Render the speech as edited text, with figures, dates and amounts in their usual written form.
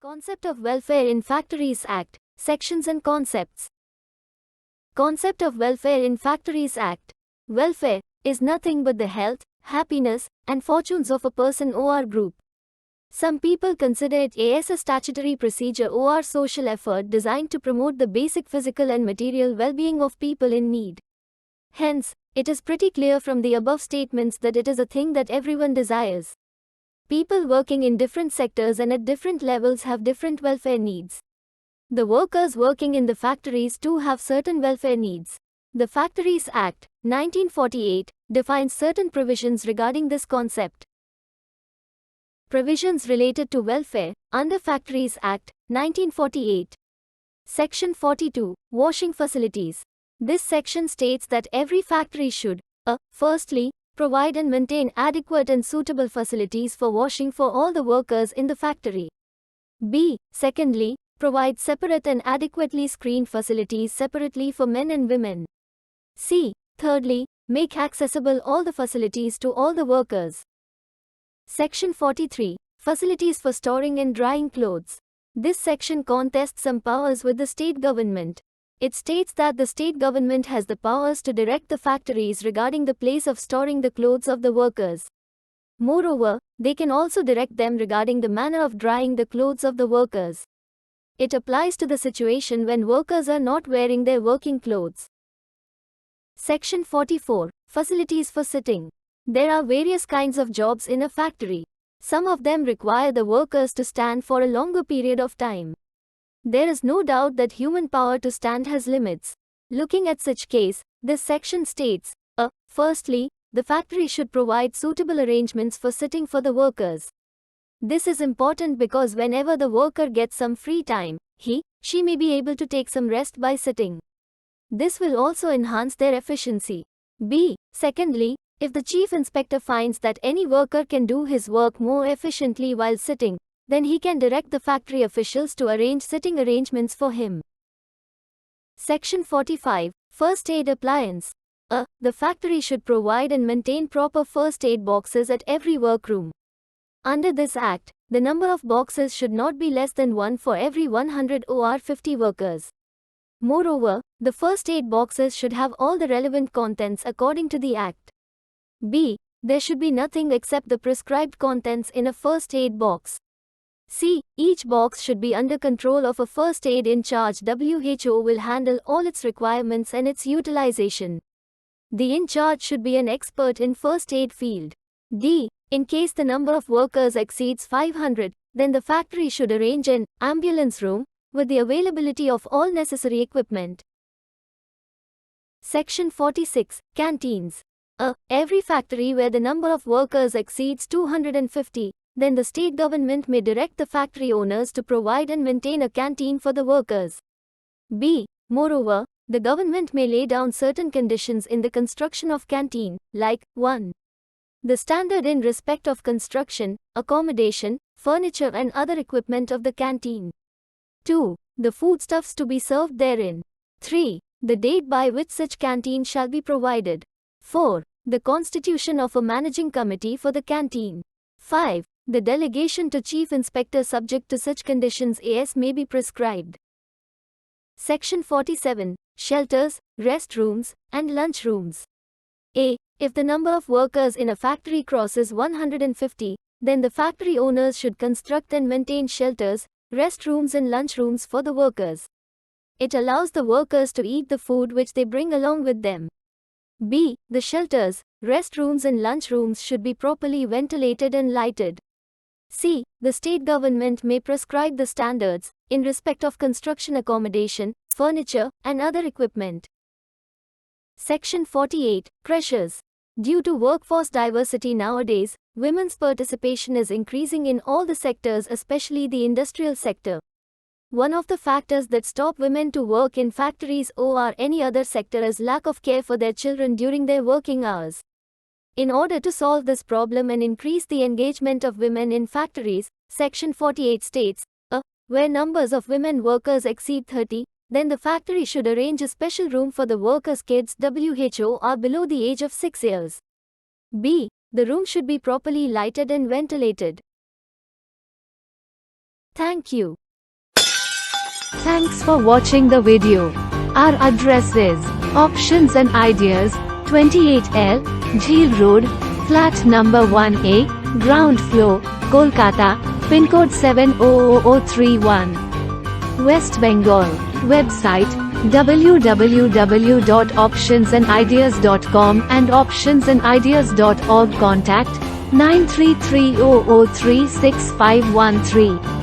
Concept of Welfare in Factories Act, Sections and Concepts. Concept of Welfare in Factories Act. Welfare is nothing but the health, happiness, and fortunes of a person or group. Some people consider it as a statutory procedure or social effort designed to promote the basic physical and material well-being of people in need. Hence, it is pretty clear from the above statements that it is a thing that everyone desires. People working in different sectors and at different levels have different welfare needs. The workers working in the factories too have certain welfare needs. The Factories Act, 1948, defines certain provisions regarding this concept. Provisions related to welfare, under Factories Act, 1948. Section 42, Washing Facilities. This section states that every factory should, firstly, provide and maintain adequate and suitable facilities for washing for all the workers in the factory. B. Secondly, provide separate and adequately screened facilities separately for men and women. C. Thirdly, make accessible all the facilities to all the workers. Section 43. Facilities for storing and drying clothes. This section contests some powers with the state government. It states that the state government has the powers to direct the factories regarding the place of storing the clothes of the workers. Moreover, they can also direct them regarding the manner of drying the clothes of the workers. It applies to the situation when workers are not wearing their working clothes. Section 44. Facilities for sitting. There are various kinds of jobs in a factory. Some of them require the workers to stand for a longer period of time. There is no doubt that human power to stand has limits. Looking at such case, this section states, firstly, the factory should provide suitable arrangements for sitting for the workers. This is important because whenever the worker gets some free time, she may be able to take some rest by sitting. This will also enhance their efficiency. B. Secondly, if the chief inspector finds that any worker can do his work more efficiently while sitting, then he can direct the factory officials to arrange sitting arrangements for him. Section 45. First aid appliance. The factory should provide and maintain proper first aid boxes at every workroom. Under this act, the number of boxes should not be less than one for every 100 or 50 workers. Moreover, the first aid boxes should have all the relevant contents according to the act. B. There should be nothing except the prescribed contents in a first aid box. C. Each box should be under control of a first aid in charge. WHO will handle all its requirements and its utilization. The in charge should be an expert in first aid field. D. In case the number of workers exceeds 500, then the factory should arrange an ambulance room with the availability of all necessary equipment. Section 46. Canteens. Every factory where the number of workers exceeds 250, then the state government may direct the factory owners to provide and maintain a canteen for the workers. B. Moreover, the government may lay down certain conditions in the construction of canteen, like 1. The standard in respect of construction, accommodation, furniture and other equipment of the canteen. 2. The foodstuffs to be served therein. 3. The date by which such canteen shall be provided. 4. The constitution of a managing committee for the canteen. 5. The delegation to chief inspector subject to such conditions as may be prescribed. Section 47. Shelters, restrooms, and lunchrooms. A. If the number of workers in a factory crosses 150, then the factory owners should construct and maintain shelters, restrooms and lunchrooms for the workers. It allows the workers to eat the food which they bring along with them. B. The shelters, restrooms and lunchrooms should be properly ventilated and lighted. C. The state government may prescribe the standards in respect of construction accommodation, furniture, and other equipment. Section 48. Creches. Due to workforce diversity nowadays, women's participation is increasing in all the sectors, especially the industrial sector. One of the factors that stop women to work in factories or any other sector is lack of care for their children during their working hours. In order to solve this problem and increase the engagement of women in factories, Section 48 states, where numbers of women workers exceed 30, then the factory should arrange a special room for the workers' kids WHO are below the age of 6 years. B. The room should be properly lighted and ventilated. Thank you. Thanks for watching the video. Our address is Options and Ideas, 28L, Jheel Road, flat number 1A, ground floor, Kolkata, pin code 700031. West Bengal. Website www.optionsandideas.com and optionsandideas.org. Contact 9330036513.